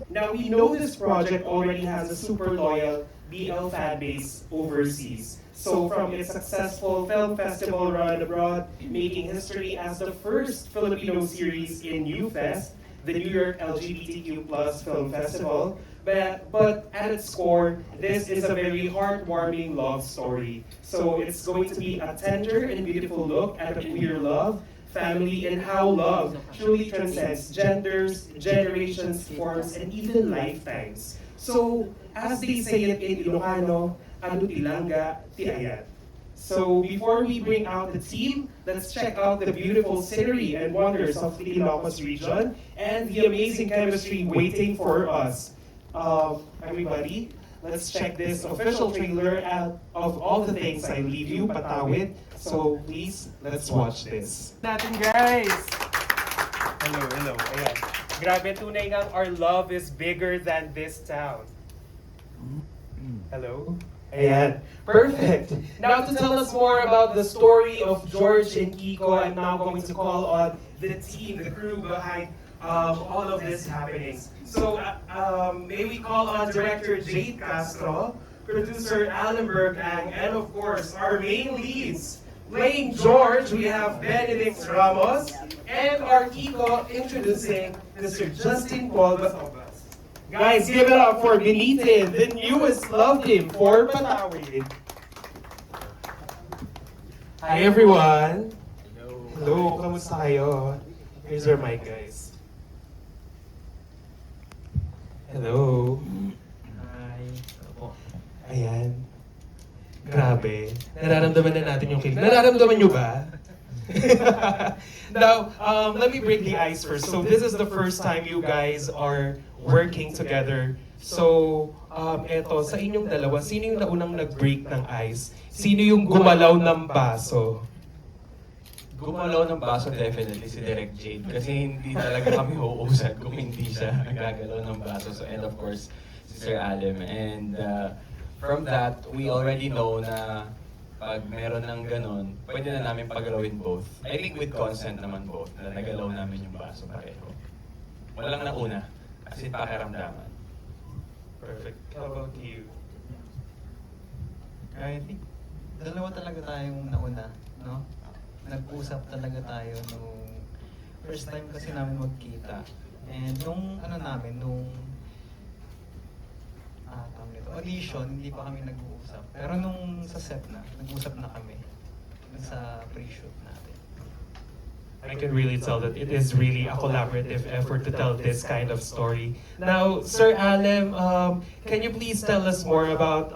Now we know this project already has a super loyal BL fan base overseas. So from its successful film festival run abroad, making history as the first Filipino series in UFest, the New York LGBTQ plus film festival, but at its core, this is a very heartwarming love story. So it's going to be a tender and beautiful look at a queer love, family, and how love truly transcends genders, generations, forms, and even lifetimes. So, as they say it in Ilocano, ano tilanga, ti ayat. So before we bring out the team, let's check out the beautiful scenery and wonders of the Ilocos region and the amazing chemistry waiting for us. Everybody, let's check this official trailer of All the Things I Leave You, Patawid. So please, let's watch this. Natin guys! Hello, hello. Ayan. Grabe, tunay ngang our love is bigger than this town. Hello? Ayan. Perfect. Now to tell us more about the story of George and Kiko, I'm now going to call on the team, the crew behind all of this happenings. So may we call on Director Jade Castro, producer Alan Bergang, and of course our main leads. Playing George, we have Benedict Ramos, and our Kiko introducing Mr. Justin Paul Batobas. Guys, give it up for Benitez, the newest love team for Patawid. Hi everyone! Hello, kamusta kayo? Here's our mic, guys. Hello. Hi. Ayan. Grabe. Nararamdaman na natin yung kilig. Nararamdaman nyo ba? Now, let me break the ice first. So this is the first time you guys are working together. So, eto, sa inyong dalawa, sino yung naunang nag-break ng ice? Sino yung gumalaw ng baso? Gumalaw ng baso definitely si Direk Jade kasi hindi talaga kami uuusad kung hindi siya gagalaw ng baso. So, and of course, si Sir Alem. And from that, we already know na pag meron ng ganun, pwede na namin pagalawin both. I think with consent naman both, na nagalaw namin yung baso pareho. Walang nauna, kasi pakiramdaman. Perfect. How about you? I think dalawa talaga tayong nauna, no? Nag-usap talaga tayo nung first time kasi namin magkita. And nung tawag nito, audition, hindi pa kami nag-uusap. Pero nung sa set na, nag-usap na kami. Dun sa pre-shoot natin. I can really tell that it is really a collaborative effort to tell this kind of story. Now, Sir Alem, can you please tell us more about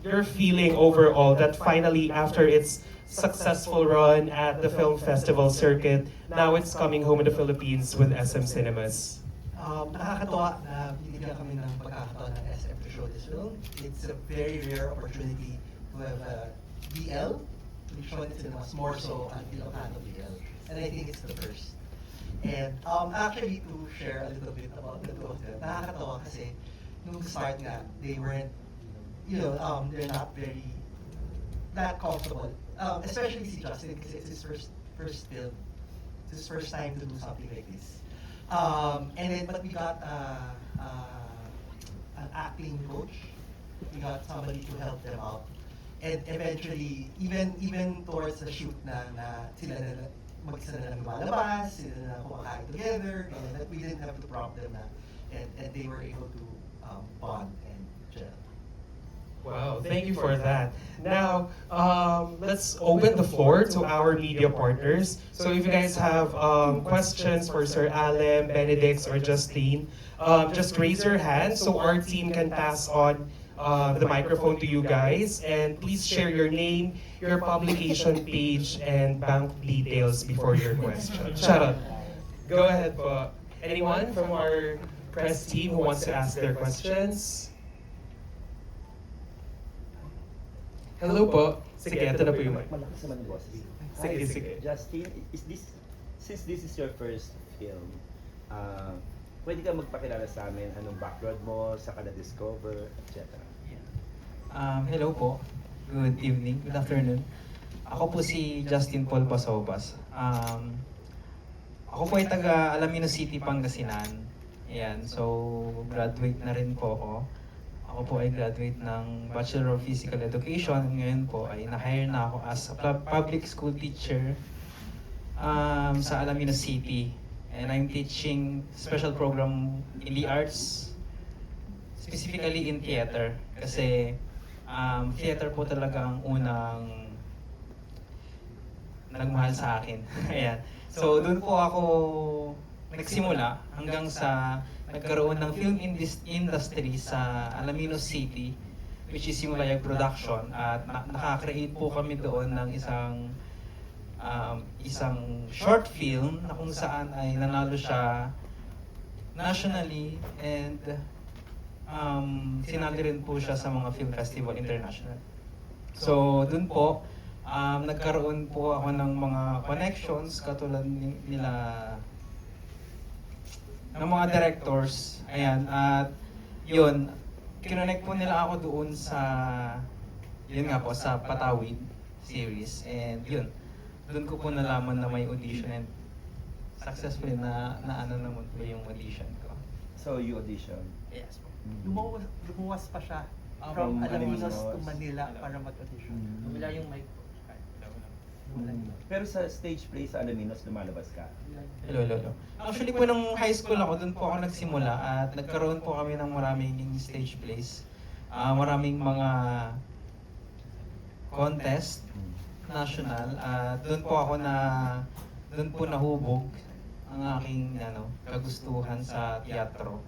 your feeling overall that finally, after its successful run at the film festival circuit, now it's coming home in the Philippines with SM Cinemas? Nakakatawa na binigyan kami ng pagkakataon ng SM to show this film. It's a very rare opportunity to have a BL to be shown in cinemas, more so an Ilocano BL. And I think it's the first. And actually, to share a little bit about the two of them, nakakatawa kasi nung start nga, they weren't, they're not very, that comfortable. Especially si Justin kasi it's his first film. It's his first time to do something like this. But we got an acting coach. We got somebody to help them out. And eventually, even towards the shoot na sila na mag-isa na lang lumalabas, sila na kumakain together, and that we didn't have to prompt them na, and they were able to bond and gel. Wow, thank you for that. Now, let's open the floor to our media partners. So if you guys have questions for Sir Alem, Benedict, or Justine, just raise your hand so our team can pass on the microphone to you guys. And please share your name, your publication page, and bank details before your question. Shut up. Go ahead po. Anyone from our press team who wants to ask their questions? Hello po. Sige, ito na po yung mic. Malakas naman, boss. Sige, sige. Justin, since this is your first film, pwede ka magpakilala sa amin anong background mo, saka na-discover, etc. Hello po. Good evening, good afternoon. Ako po si Justin Paul Pasobas. Ako po ay taga Alaminos City, Pangasinan. Ayan, so graduate na rin po ako. Ako po ay graduate ng Bachelor of Physical Education. Ngayon po ay na-hire na ako as a public school teacher sa Alaminos City. And I'm teaching special program in the arts, specifically in theater. Kasi theater po talaga ang unang nagmahal sa akin. Ayan. So doon po ako nagsimula hanggang sa nagkaroon ng film industry sa Alaminos City, which is yung Layag Production, at nakakreate po kami doon ng isang short film na kung saan ay nanalo siya nationally, and sinali rin po siya sa mga film festival international. So dun po nagkaroon po ako ng mga connections katulad nila ng mga directors. Ayan, at yun, kinonect po nila ako doon sa, yun nga po, sa Patawid series. And yun, doon ko po nalaman na may audition, and successfully na ano naman po yung audition ko. So, you audition? Yes po. Lumuwas pa siya From from Alaminos Alaminos to Manila para mag-audition. Wala yung mic po. Pero sa stage play sa Alaminos, lumalabas ka? Hello. Actually po nung high school ako, doon po ako nagsimula at nagkaroon po kami ng maraming stage plays. Maraming mga contest, national, at doon po nahubog ang aking kagustuhan sa teatro.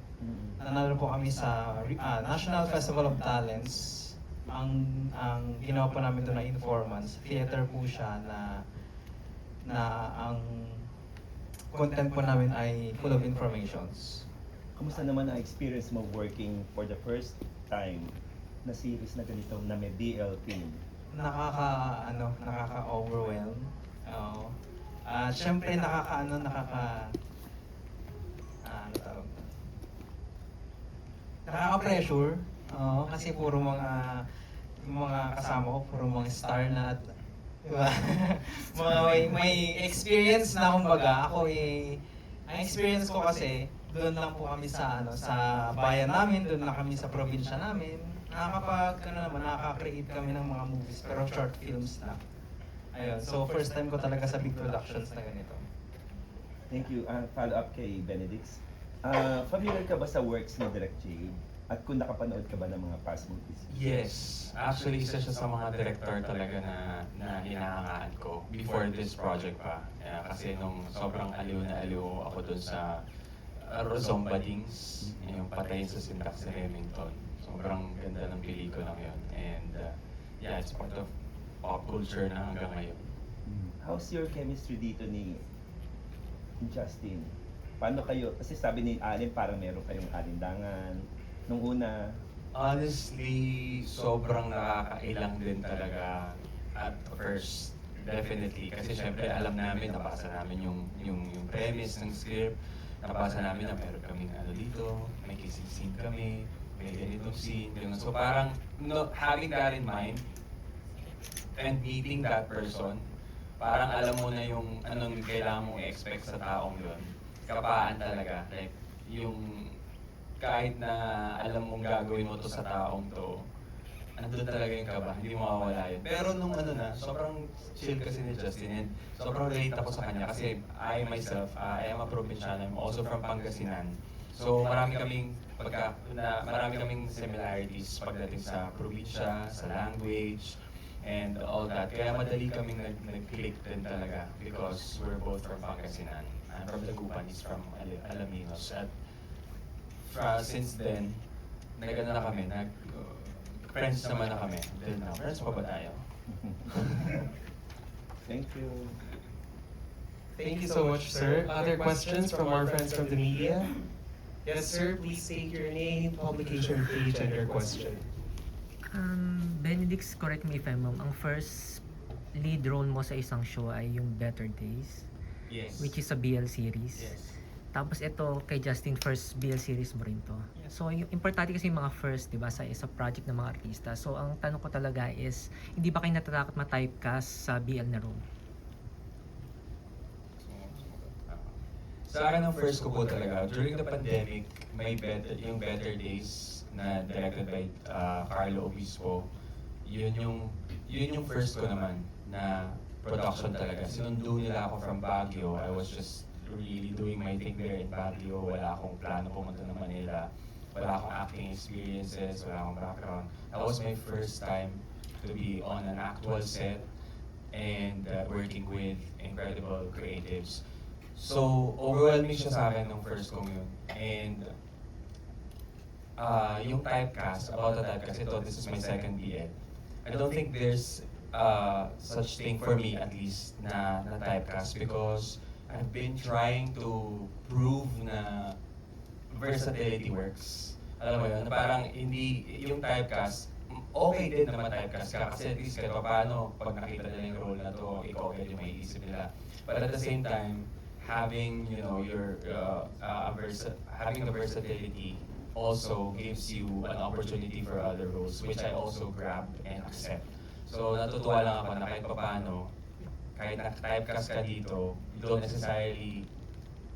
Nanalo po kami sa National Festival of Talents. Ang ginawa po namin doon na informants, theater po siya na ang content po namin ay full of informations. Kamusta naman ang experience mo working for the first time na series na ganito na may BL team? Nakaka-overwhelm. At syempre nakaka-pressure. Kasi puro yung mga kasama ko, puro mga star na at diba? may experience na kumbaga. Ang experience ko kasi, doon lang po kami sa bayan namin, doon lang kami sa probinsya namin. Nakaka-create kami ng mga movies, pero short films na. Ayun, so first time ko talaga sa big productions na ganito. Thank you. Follow up kay Benedict. Familiar ka ba sa works ni Direk Jade? At kung nakapanood ka ba ng mga past movies? Yes. Actually, isa siya sa mga director talaga na hinahangaan ko before this project pa. Kasi nung sobrang aliw na aliw ako dun sa Zomba Dings, yung Patayin sa Sindak si Remington. Sobrang ganda ng pelikulang yun. And yeah, it's part of pop culture na hanggang ngayon. How's your chemistry dito ni Justin? Paano kayo? Kasi sabi ni Allen parang meron kayong alindangan. Nung una, Honestly, sobrang nakakailang din talaga at first, definitely. Kasi syempre alam namin, nabasa namin yung premise ng script, nabasa namin na meron kaming dito, may kissing scene kami, may ganitong scene, ganun. So parang, having that in mind, and meeting that person, parang alam mo na yung anong kailangan mong i-expect sa taong yun. Kapaan talaga. Like, yung kahit na alam mong gagawin mo to sa taong to, andun talaga yung kaba, hindi mo mawawala yun. Pero nung sobrang chill kasi ni Justin, and sobrang relate ako sa kanya kasi I myself, I am a provinciano, I'm also from Pangasinan. So marami kaming similarities pagdating sa probinsya, sa language, and all that. Kaya madali kaming nag-click din talaga because we're both from Pangasinan. I'm from Dagupan, he's from Alaminos. At since then, friends naman na kami. Until now, friends pa ba tayo? thank you. Thank you so much, sir. Other questions from our friends from the media? Yes, sir. Please state your name, publication page, and your question. Benedict, correct me if I'm wrong, ang first lead role mo sa isang show ay yung Better Days, Yes. which is a BL series. Yes. Tapos ito kay Justin, first BL series mo rin to. So yung importante kasi yung mga first, 'di ba, sa project ng mga artista. So ang tanong ko talaga is, hindi ba kayo natatakot ma-typecast sa BL na role? Sa akin, ang first ko po talaga, during the pandemic, yung Better Days na directed by Carlo Obispo, yun yung first ko naman na production talaga. Sinundo nila ako from Baguio. I was just really doing my thing there in Baguio. Wala akong plano pumunta ng Manila. Wala akong acting experiences, wala akong background. That was my first time to be on an actual set and working with incredible creatives. So, overwhelming siya sa akin nung first kong yun. And yung typecast, about the typecast, this is my second BL. I don't think there's such thing for me, at least, na typecast, because I've been trying to prove na versatility works. Alam mo yun, na parang hindi yung typecast, okay din naman typecast ka kasi at least kahit paano pag nakita nila yung role na to, ikaw agad yung may isip nila. But at the same time, having your having the versatility also gives you an opportunity for other roles, which I also grab and accept. So natutuwa lang ako na kahit paano, kahit na-typecast ka dito, you don't necessarily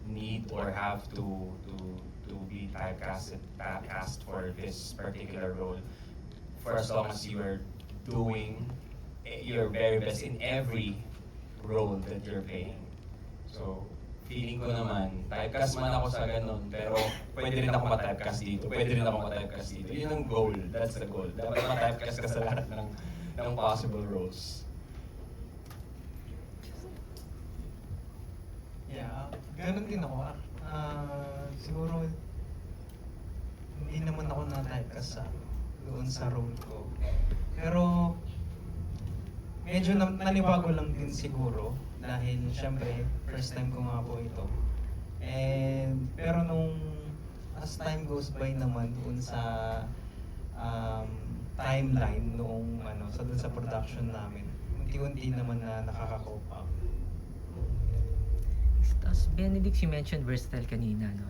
need or have to be typecast for this particular role, for as long as you are doing your very best in every role that you're playing. So, feeling ko naman, typecast man ako sa ganun, pero pwede rin ako ma-typecast dito, pwede rin ako ma-typecast dito. Yun ang goal, that's the goal. Dapat ma-typecast ka sa lahat ng possible roles. Yeah, ganun din ako. Siguro, hindi naman ako na-typecast doon sa role ko. Pero, medyo nanibago lang din siguro. Dahil, syempre, first time ko nga po ito. Pero as time goes by naman doon sa timeline noong doon sa production namin, unti-unti naman na nakaka-cope up. Tapos Benedict, you mentioned versatile kanina, no?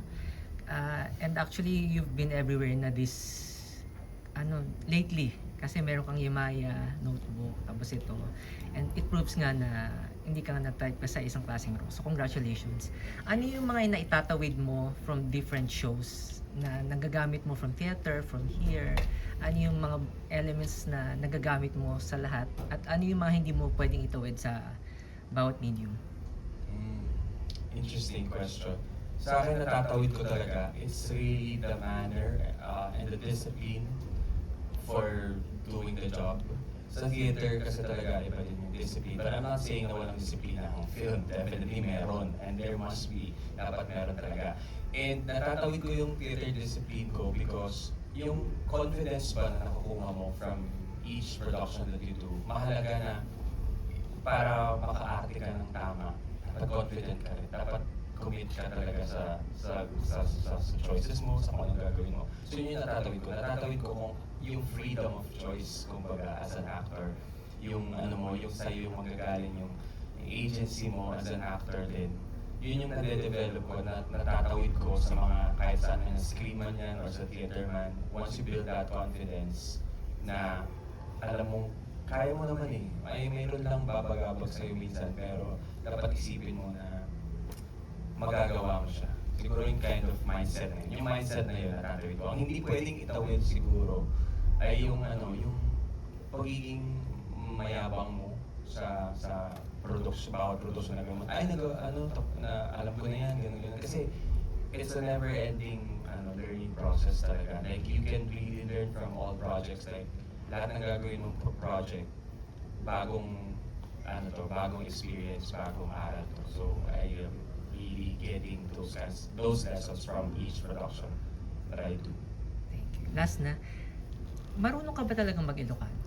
And actually, you've been everywhere na lately. Kasi meron kang Yamaya notebook, tapos ito. And it proves nga na hindi ka nga na-type ka sa isang klaseng role. So congratulations. Ano yung mga naitatawid mo from different shows na nagagamit mo from theater, from here? Ano yung mga elements na nagagamit mo sa lahat? At ano yung mga hindi mo pwedeng itawid sa bawat medium? Interesting question. Sa akin, natatawid ko talaga, it's really the manner and the discipline for doing the job. Sa theater kasi talaga iba din yung discipline. But I'm not saying na walang disiplina ang film. Definitely meron. And there must be. Dapat meron talaga. And natatawid ko yung theater discipline ko because yung confidence ba na nakukuha mo from each production that you do, mahalaga na para maka-arte ka ng tama. Dapat confident ka rin. Dapat commit ka talaga sa choices mo, sa kung anong gagawin mo. So yun yung natatawid ko. Natatawid ko kung yung freedom of choice, kumbaga, as an actor. Yung yung sa'yo yung magagaling, yung agency mo as an actor din. Yun yung nade-develop ko, na natatawid ko sa mga kahit saan na screen man yan or sa theater man. Once you build that confidence na alam mong kaya mo naman eh. Ay, mayroon lang babagabag sa'yo minsan, pero dapat isipin mo na magagawa mo siya. Siguro yung kind of mindset na yun. Yung mindset na yun, natatawid ko. Ang hindi pwedeng itawid siguro ay yung pagiging mayabang mo sa production, bawat production na gano'n. Ay, alam ko na yan, gano'n. Kasi it's a never-ending learning process talaga. Like, you can really learn from all projects. Like, lahat ng gagawin mong project, bagong experience, bagong aral to. So, I am really getting those lessons from each production that I do. Thank you. Last na, marunong ka ba talagang mag-Ilocano?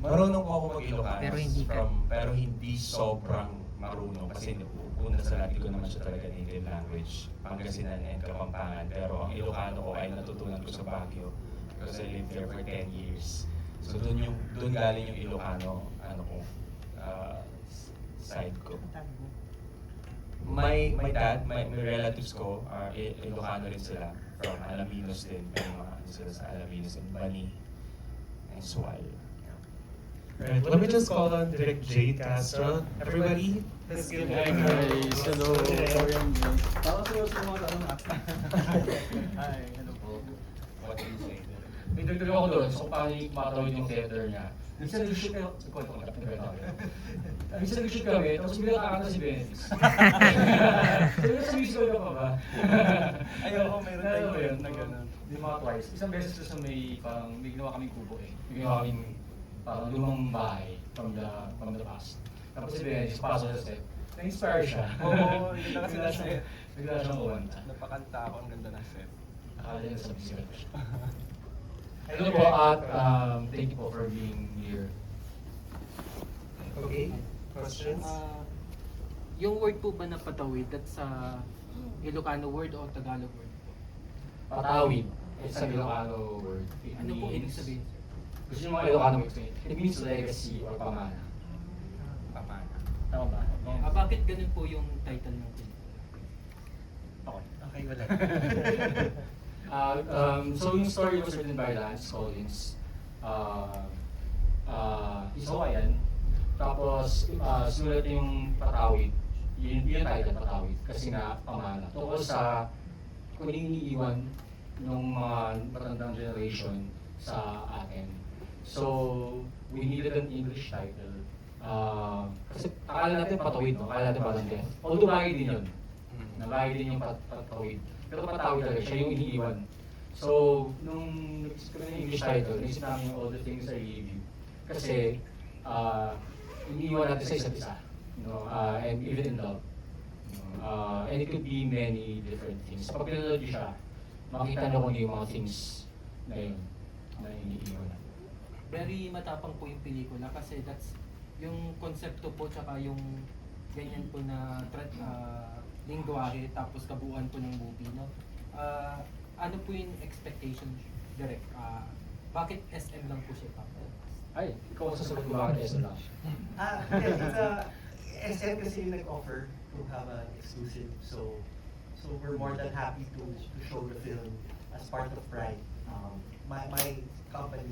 Marunong po ako mag-Ilocano. Pero Pero hindi hindi ka. sobrang marunong kasi una sa lahat ko naman siya talaga native language, Pangasinan and Kapampangan. Pero ang Ilocano ko ay natutunan ko sa Baguio because I lived there for 10 years. So doon galing yung Ilocano side ko. my dad, my relatives ko, Ilocano rin sila. From Alaminos din. May mga ano sila sa Alaminos and Bani and Sual. Right, let me just call on Direct Jade Castro. Everybody, let's give Hi him guys! Hello! Tapos yung mga tanong Hi, hello po. What do you say? May dagdag ako doon, so paano yung matawid yung theater niya. Minsan nag-shoot kayo, kwento ko lang, minsan nag-shoot kami, tapos biglang kakanta si Benz. Sabi ko, sumisigol ka pa ba? Ayoko, meron tayo Ano ba yun, kwento. na gano'n. Di mga twice. Isang beses kasi may ginawa kaming kubo eh. May ginawa kaming parang lumang bahay from the past. Tapos si Benz, pasok sa set. Na-inspire siya. Oo, yun na kasi nasa set. Bigla siyang kumanta. Napakanta ako, ang ganda ng set. Akala niya sa musical siya. Hello po at thank you po for being here. Okay, questions? Yung word po ba na patawid, that's Ilocano word o Tagalog word po? Patawid. It's an Ilocano word. It Ano po means- ibig sabihin? Gusto niyo mga Ilocano explain? It means legacy or pamana. Pamana. Tama ba? Bakit ganun po yung title ng film? Okay, wala. So yung story was written by Lance Collins. He's Hawaiian. Tapos sinulat yung Patawid. Yun title, Patawid. Kasi nga, pamana. Tungkol sa kung iniiwan ng mga matandang generation sa atin. So, we needed an English title. Kasi akala natin Patawid, no? Akala natin parang death. Although bagay din yun. Nabagay din yung Patawid. Pero Patawid talaga, siya yung iniiwan. So, nung nag-isip kami ng English title, naisip namin yung All the Things I Gave You. Kasi, iniiwan natin sa isa't isa. You know, and even in love. And it could be many different things. Pag pinanood niyo siya, makita niyo kung ano yung mga things na yun, na iniiwan natin. Very matapang po yung pelikula kasi that's yung konsepto po tsaka yung ganyan po na lingwahe tapos kabuuan po ng movie, no? Ano po yung expectation direct? Bakit SM lang po siya pa? Ay, ikaw ang sasagot ko bakit SM lang. It's SM kasi yung nag-offer to have an exclusive, so we're more than happy to show the film as part of Pride. My company,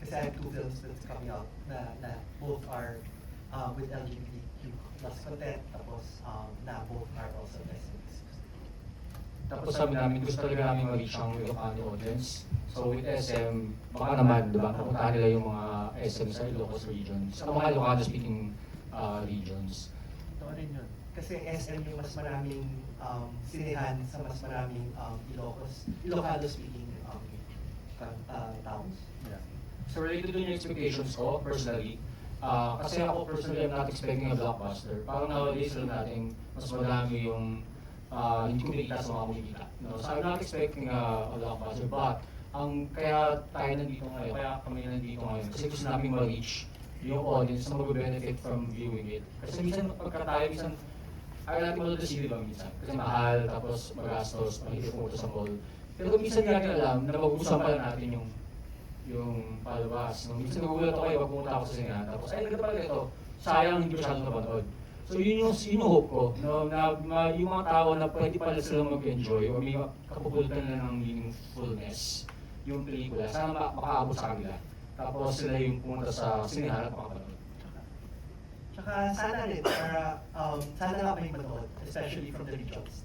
kasi I have 2 films that's coming out na both are with LGBTQ plus content, tapos na both are also SM exclusive. Tapos sabi namin, gusto talaga namin ma-reach ang Ilocano audience. So with SM, baka naman, di ba, pupuntahan nila yung mga SM sa Ilocos region, sa mga Ilocano speaking regions. Ito rin yun. Kasi SM yung mas maraming sinehan sa mas maraming Ilocano speaking towns. Yeah. So related to yung expectations ko, personally, kasi ako personally, I'm not expecting a blockbuster. Parang nowadays lang natin, mas madami yung hindi kumikita sa mga kumikita. No? So I'm not expecting a blockbuster, but kaya tayo nandito ngayon, kaya kami nandito ngayon, kasi gusto namin ma-reach yung audience na mag-benefit from viewing it. Kasi minsan pagka tayo, minsan ayaw natin manood sa CD ba minsan? Kasi mahal, tapos magastos, mahirap pumunta sa mall. Pero minsan natin alam na magugustuhan pala natin yung palabas. No? Minsan nagugulat ako pag pumunta ako sa sinahan, tapos ay naganda pala ito, sayang hindi masyadong napanood. So yun yung hope ko, no? Na yung mga tao na pwede pala silang mag-enjoy o may kapupulutan na ng meaningfulness yung pelikula, sana makaabot sa kanila. Tapos sila yung pumunta sa sinihan at makapanood. Tsaka sana rin, sana nga may manood, especially from the regions.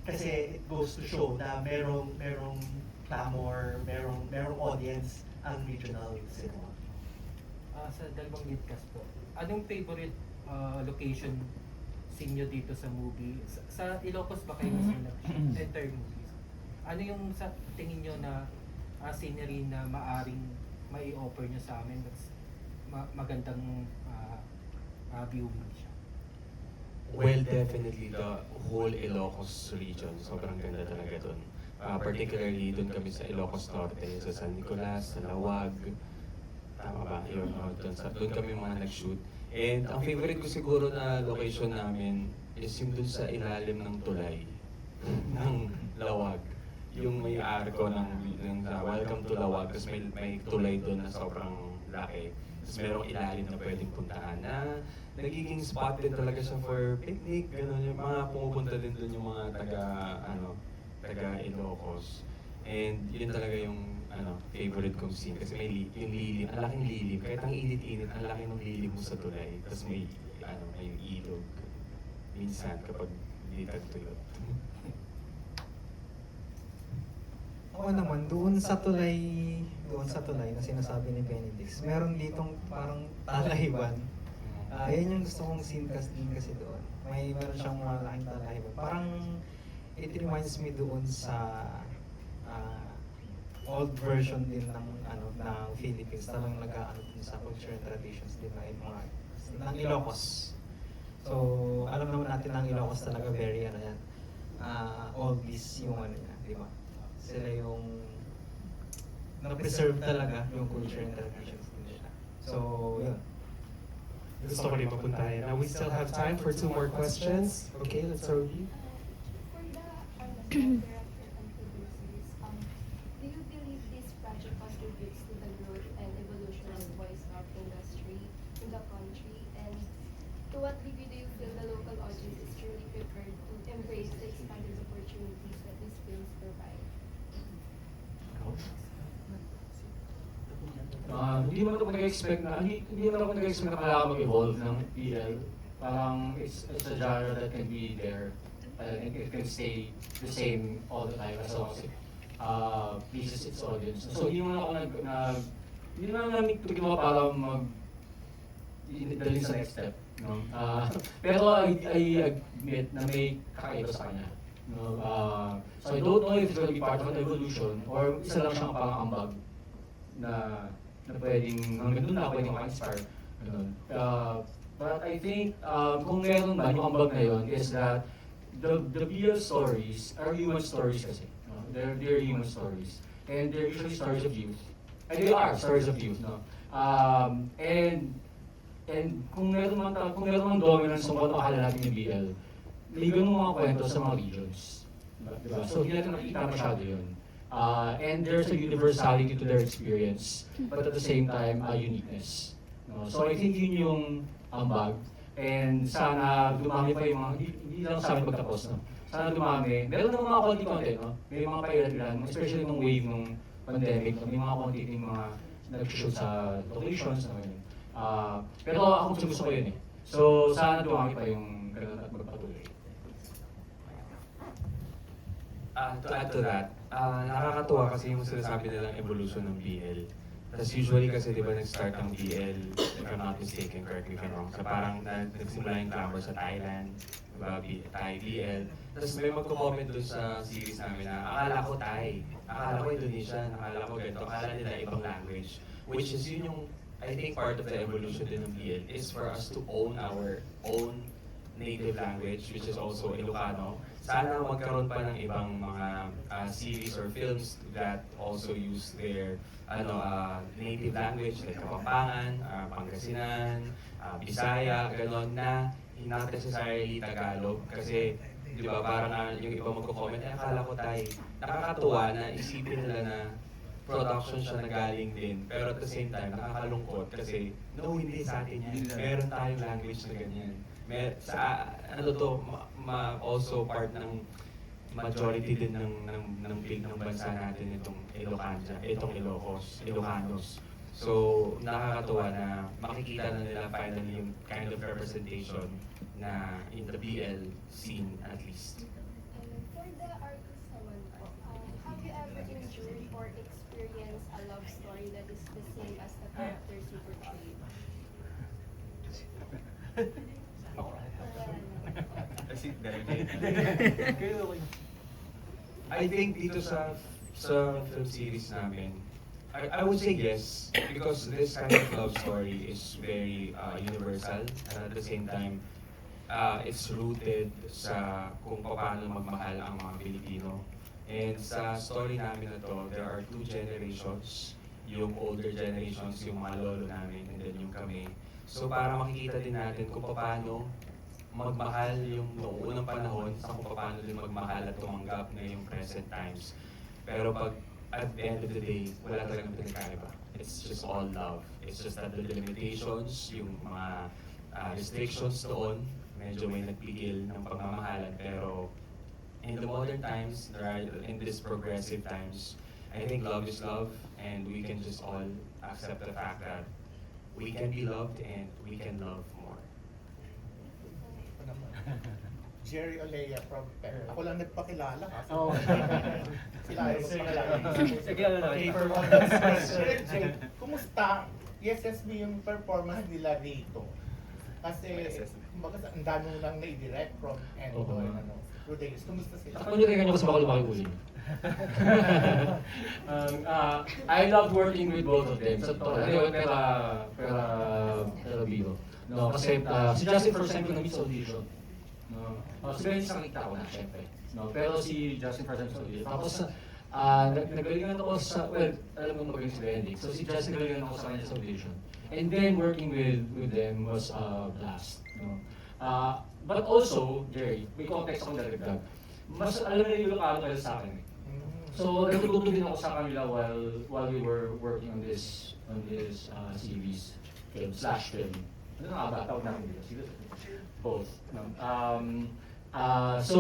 Kasi it goes to show na merong clamor, merong audience ang regional cinema. Sa dalawang midcast po, anong favorite location scene nyo dito sa movie? Sa Ilocos ba kayo mas nag-shoot? Entire movie. Ano yung sa tingin nyo na scenery na maaring may offer nyo sa amin that's magandang viewing siya? Well, definitely the whole Ilocos region, sobrang ganda talaga dun. Particularly dun kami sa Ilocos Norte, sa San Nicolas, sa Lawag. Tama ba? Yun, dun kami mga nag-shoot. And ang favorite ko siguro na location namin is yung dun sa ilalim ng tulay ng Lawag. Yung may arko ng Welcome to Lawag, kasi may tulay dun na sobrang laki. Tapos merong ilalim na pwedeng puntahan na nagiging spot din talaga siya for picnic, gano'n. Yung mga pumupunta din doon yung mga taga Ilocos. And yun talaga yung favorite kong scene kasi yung lilim, ang laking lilim. Kahit ang init-init, ang laki ng lilim mo sa tulay. Tapos may ilog. Minsan kapag hindi tagtuyot. Ako naman, doon sa tulay na sinasabi ni Benedix, meron ditong parang talahiban. Yan yung gusto kong scene kasi doon. Meron siyang malaking talahiban. Parang it reminds me doon sa old version din ng Philippines. Talagang nag-aano din sa culture and traditions din ng Ilocos. So, alam naman natin ng Ilocos talaga very oldies yung niya, di ba? Sila yung na-preserve talaga yung culture and traditions nila. So, yun. Gusto ko rin mapuntahan. Now, we still have time for 2 more questions. Okay, let's review. For the director and producers, do you believe this project contributes to the growth and evolution of the voice art industry in the country? And to what degree do you feel the local audience is truly prepared to embrace the expanded opportunities that these films provide? Hindi naman ako nag-expect na kailangan mag-evolve ng BL. Parang it's a genre that can be there and it can stay the same all the time as long as it pleases its audience. So hindi naman namin ito ginawa para dalhin sa next step. No? Pero I admit na may kakaiba sa kanya. No? So I don't know if it's going to be part of an evolution or isa lang siyang parang ambag na pwedeng hanggang doon na pwedeng ma-inspire. But I think kung meron man yung ambag na yun is that the BL stories are human stories kasi. They're human stories. And they're usually stories of youth. And they are stories of youth. No? And kung meron man dominance sa kung ano akala natin yung BL, may ganung mga kwento sa mga regions. Diba? So hindi natin nakikita masyado yun. And there's a universality to their experience, but at the same time, a uniqueness. No? So I think yun yung ambag. And sana dumami pa yung mga, hindi lang sa amin pagtapos. No? Sana dumami. Meron naman mga konti-konti, no? May mga pailan-ilan, especially nung wave nung pandemic, no? May mga konti yung mga nag-shoot sa locations. No? Pero ako gusto ko yun eh. So sana dumami pa yung ganun at magpatuloy. To add to that, nakakatuwa kasi yung sinasabi nilang evolution ng BL. Tapos usually kasi di ba nag-start ang BL, if I'm not mistaken, correct me if I'm wrong, so parang nagsimula yung glamour sa Thailand, diba, Thai BL. Tapos may magko-comment dun sa series namin na akala ko Thai, akala ko Indonesian, akala ko ganito, akala nila ibang language. Which is yun yung, I think part of the evolution din ng BL is for us to own our own native language, which is also Ilocano. Sana magkaroon pa ng ibang mga series or films that also use their native language like Kapampangan, Pangasinan, Bisaya, gano'n na not necessarily Tagalog kasi di ba parang yung iba magko-comment, akala ko Thai. Nakakatuwa na isipin nila na production siya na galing din pero at the same time nakakalungkot kasi no, hindi sa atin yan. Meron tayong language na ganyan. Also part ng majority din ng bansa natin itong Ilocanos. So nakakatuwa na makikita na nila finally yung kind of representation na in the BL scene at least. For the artist naman po, have you ever endured or experienced a love story that is the same as the characters you portray? I think dito sa film series namin, I would say yes because this kind of love story is very universal and at the same time it's rooted sa kung paano magmahal ang mga Pilipino. And sa story namin na to, there are 2 generations. Yung older generations, yung mga lolo namin, and then yung kami. So para makikita din natin kung paano magmahal yung noong unang panahon sa kung paano din magmahal at tumanggap ngayong present times. Pero pag at the end of the day, wala talagang pinagkaiba. it's just all love. It's just that the limitations, yung mga restrictions doon, medyo may nagpigil ng pagmamahalan. Pero in the modern times, in this progressive times, I think love is love, and we can just all accept the fact that we can be loved and we can love more. Jerry Olea from Pet. Ako lang nagpakilala kasi Oh. sila ayaw magpakilala. Okay, for one last question. Jay, kumusta? ESSB yung performance nila rito. Kasi, kumbaga, ang dami mo lang na-direct from Endor, through the years. Kumusta sila? Ako hindi kanya kasi baka lumaki uli. I love working with both of them. Sa totoo, pero Bigo. No, kasi si Justin first time ko na-meet sa audition. No, si Benji nakita ko na, syempre. No, pero si Justin first time sa audition. Tapos, nagalingan ako sa, well, alam mo magaling si Benji. So si Justin nagalingan ako sa kanya sa audition. And then working with them was a blast. No? But also, Jerry, may context akong daragdag. Mas alam na yung Ilocano kayo sa akin. So natututo din ako sa kanila while we were working on this series, film/film. Ano nga ba tawag natin dito? Both. No? So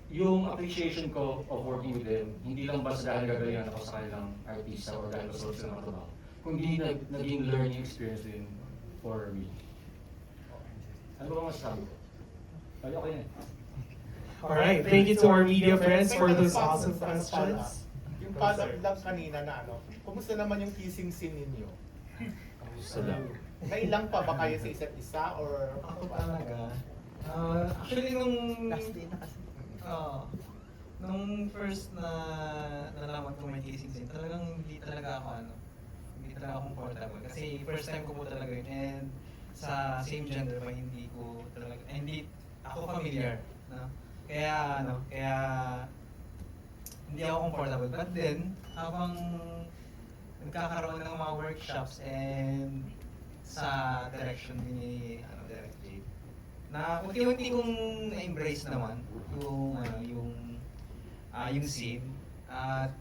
yung appreciation ko of working with them, hindi lang basta dahil gagalingan ako sa kanilang artista or dahil gusto sila makatrabaho, kundi naging learning experience din for me. Ano ba masasabi ko? Okay na. Alright, thank you to our media friends for those awesome questions. Yung follow-up lang kanina na kumusta naman yung kissing scene ninyo? Gusto lang. Nailang pa ba kayo sa isa't isa or? Ako talaga. Actually, nung first na nalaman ko may kissing scene, talagang hindi talaga ako comfortable. Kasi first time ko po talaga yun. And sa same gender pa, hindi ako familiar. No? Kaya hindi ako comfortable. But then, habang nagkakaroon ng mga workshops and sa direction ni Direct Jade, na unti-unti kong na-embrace naman yung scene. At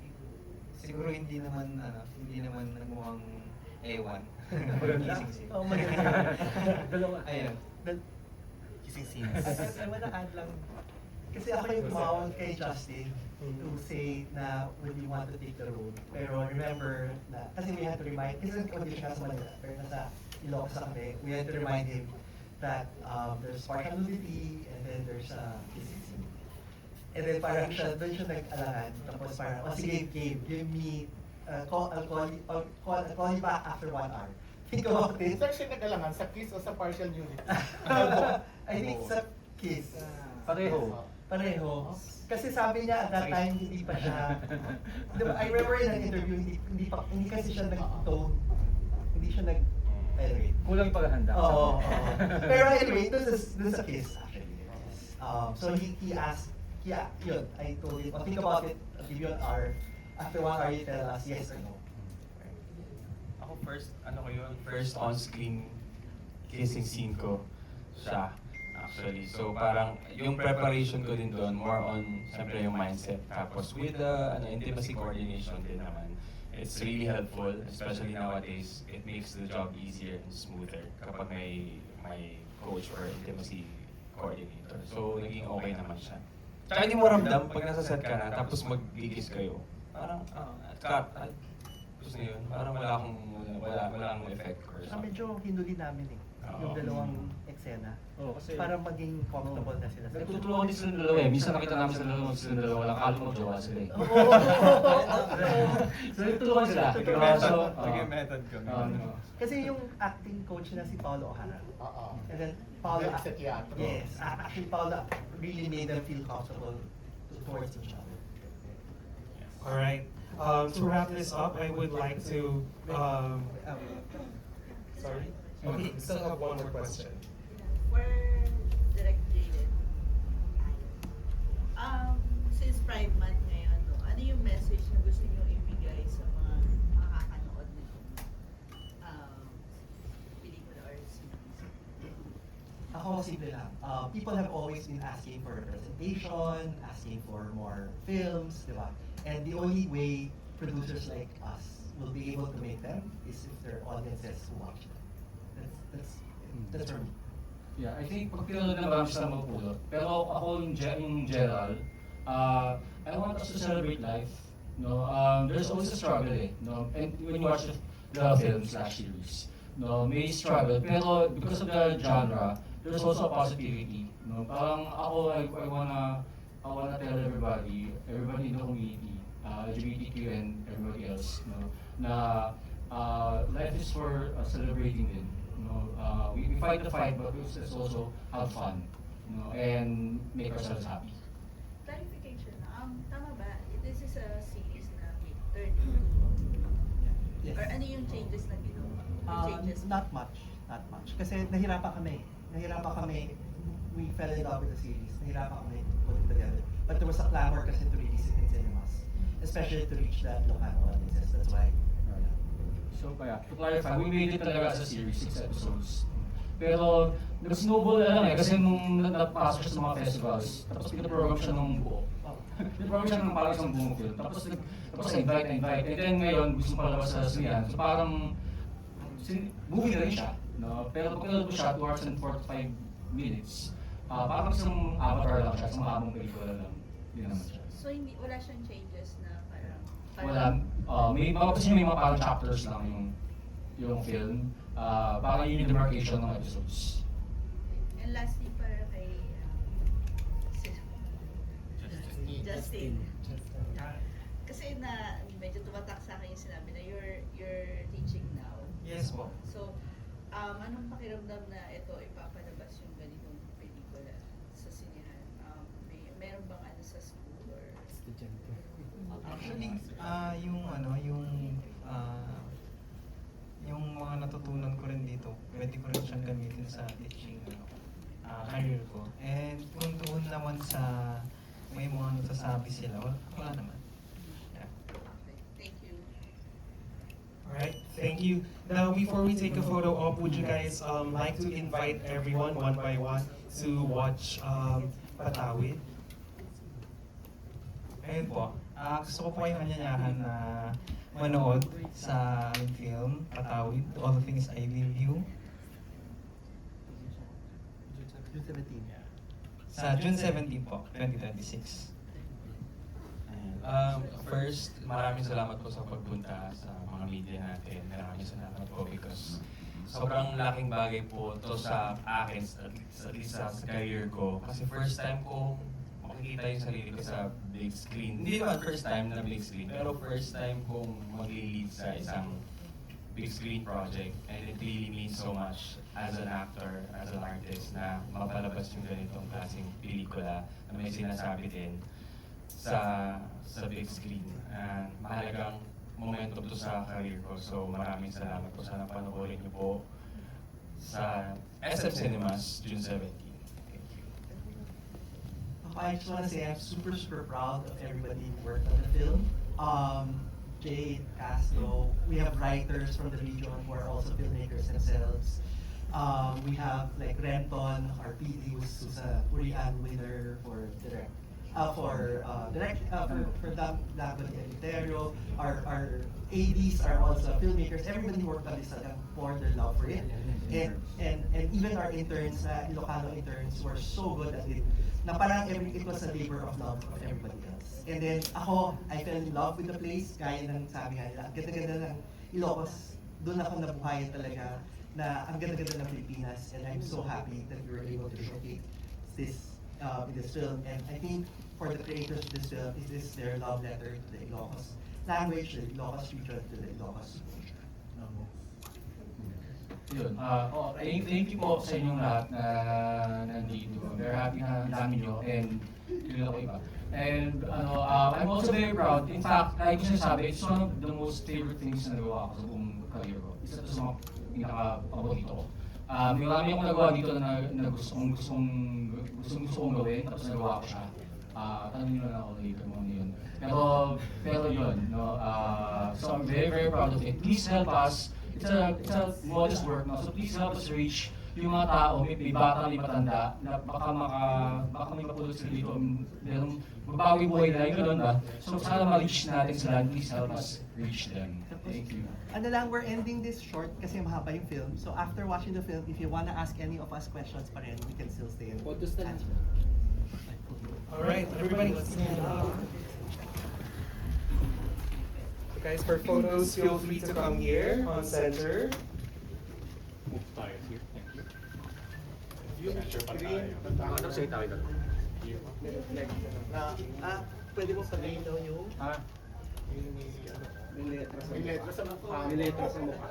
siguro hindi naman nagmukhang ewan. Kissing scene. Oh, maganda. Ayun. Kissing scenes. I wanna add lang, kasi ako yung tumawag kay Justin to say na when we want to take the role. Pero remember na, kasi we had to remind, kasi nag-audition ka sa Manila, pero nasa Ilocos sa kami, we had to remind him that there's partial nudity and then there's kissing scene. And then parang doon siya nag-alangan, tapos parang, sige, Gabe, give me, I'll call you back after 1 hour. Think about it. Saan siya nag-alangan? Sa kiss o sa partial nudity? I think sa kiss. Pareho. Pareho. Kasi sabi niya at that time hindi pa siya. Diba, I remember in an interview hindi kasi siya nag-tone. Hindi siya anyway. Kulang paghahanda. Oo. Pero anyway, dun sa kiss actually. So he asked, yun, I told him, think about it, I'll give you an hour. After 1 hour, you tell us yes or no. Ako first on-screen kissing scene ko siya, actually. So parang yung preparation ko din doon, more on, siyempre yung mindset. Tapos with the intimacy coordination din naman, it's really helpful, especially nowadays. It makes the job easier and smoother kapag may coach or intimacy coordinator. So naging okay naman siya. Tsaka hindi mo ramdam pag nasa set ka na, tapos mag-kiss kayo. Parang, cut. Gusto niyo yun? Parang wala akong effect or Saka something. medyo hinuli namin yung dalawang eksena. Kasi Para maging comfortable na sila. nagtutulungan din sila ng dalawa eh. Minsan nakita namin sila ng dalawa, lang kalo mag-jowa sila eh. So nagtutulungan sila. Naging method kami. Kasi yung acting coach na si Paolo O'Hara. Oo. And then Paolo, Sa teatro. yes, actually Paolo really made them feel comfortable towards each other. Alright, to wrap this up, I would like to, sorry? Okay, still have one more question. For Direct Jade, since Pride Month ngayon, ano yung message na gusto niyo ibigay sa mga makakanood nitong pelikula or series? Ako, simple lang. People have always been asking for representation, asking for more films, di ba? And the only way producers like us will be able to make them is if their audiences who watch them. That's for me. Yeah, I think pag pinanood na marami silang mapulot. Pero ako yung general, I want us to celebrate life. No, there's always a struggle no, and when you watch the film/series, no, may struggle. Pero because of the genre, there's also a positivity. No, parang ako, I wanna tell everybody in the community, LGBTQ and everybody else, no, na life is for celebrating din. No, we fight the fight, but let's also have fun, you know, and make ourselves happy. Clarification, tama ba? This is a series na third into Yes. or ano yung changes na ginawa? Not much. Kasi nahirapan kami. We fell in love with the series. Nahirapan kami to put it together. But there was a clamor kasi to release it in cinemas. Especially to reach that Ilocano audiences. That's why. So kaya, to clarify, we made it talaga as a series, 6 episodes. Pero nag-snowball na lang kasi nung napasok siya sa mga festivals, tapos pinaprogram siya ng buo. Pinaprogram siya ng parang isang buong film. Tapos invite. And then ngayon, gusto mo palabas sa sinihan. So parang, movie na rin siya. No? Pero pag pinanood ko siya, 2 hours and 45 minutes, parang isang avatar lang siya, isang mahabang pelikula lang. Hindi naman siya. So wala siyang changes na parang Wala, may mga parang chapters lang yung film. Parang yun yung demarcation ng episodes. And lastly, para kay Justin. Kasi medyo tumatak sa akin yung sinabi na you're teaching now. Yes po. So, anong pakiramdam na ito ipapalabas yung ganitong pelikula sa sinihan? Meron bang ano sa school or? Actually, yung mga natutunan ko rin dito, pwede ko rin siyang gamitin sa teaching career ko. And kung doon naman sa may mga nagsasabi sila, wala naman. Yeah. Thank you. Alright, thank you. Now, before we take a photo op, would you guys like to invite everyone one by one to watch Patawid? Ayun po, gusto ko po kayong anyanyahan na manood sa film, Patawid, To All the Things I Leave You. June 17. Sa June 17 po, 2026. First, maraming salamat po sa pagpunta sa mga media natin. Maraming salamat po because sobrang laking bagay po to sa akin, sa career ko. Kasi first time ko makikita yung sarili ko sa big screen. Hindi naman first time na big screen, pero first time kong mag-lead sa isang big screen project. And it really means so much as an actor, as an artist, na mapalabas yung ganitong klaseng pelikula na may sinasabi din sa big screen. Mahalagang momentum to sa career ko. So maraming salamat po. Sana panoorin niyo po sa SM Cinemas, June 17. Thank you. I just want to say I'm super proud of everybody who worked on the film. Jade, Castro, we have writers from the region who are also filmmakers themselves. We have like Renton, our PD, who's a Urian winner for Dagoy Eleuterio. Our ADs are also filmmakers. Everybody who worked on this poured their love for it. And even our interns, Ilocano interns, were so good at it na parang it was a labor of love of everybody else. And then I fell in love with the place, gaya ng sabi nga nila, ang ganda-ganda ng Ilocos, doon ako nabuhayan talaga na ang ganda-ganda ng Pilipinas, and I'm so happy that we were able to showcase this in this film. And I think for the creators of this film, it is their love letter to the Ilocos language, to the Ilocos region, to the Ilocos culture. Yun. Thank you po sa inyong lahat na nandito. Very happy na dami nyo and yun ako iba. And I'm also very proud. In fact, like ko sinasabi, it's one of the most favorite things na nagawa ko sa buong career ko. Isa to sa mga pinaka-paborito ko. Marami akong nagawa dito na gusto kong gawin, tapos nagawa ko siya. Tanong nyo na ako later mo yun. Pero yun, no? So I'm very proud of it. Please help us. It's a modest work now, so please help us reach yung mga tao, may bata, may matanda, na baka may mapulot sila dito, merong magbawi buhay nila, yung gano'n ba? So sana ma-reach natin sila, please help us reach them. Thank you. Ano lang, we're ending this short kasi mahaba yung film. So after watching the film, if you wanna ask any of us questions pa rin, we can still stay and answer. Alright, everybody, let's So guys, for photos, feel free to come here on center. Move tayo here. Thank you. Center pa tayo. Ano sa'yo tayo doon? Pwede mo sabihin daw yung... May letra sa mukha. May letra sa mukha.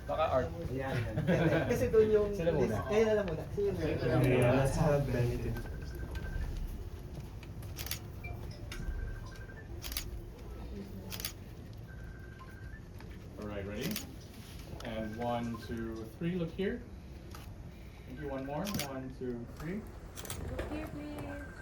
Baka art. Yan. Kasi doon yung... Sila muna. Kaya na lang muna. Kasi yung... Yeah, let's have Benedict. Alright, ready? And 1, 2, 3, look here. Thank you, one more. 1, 2, 3. Here, please.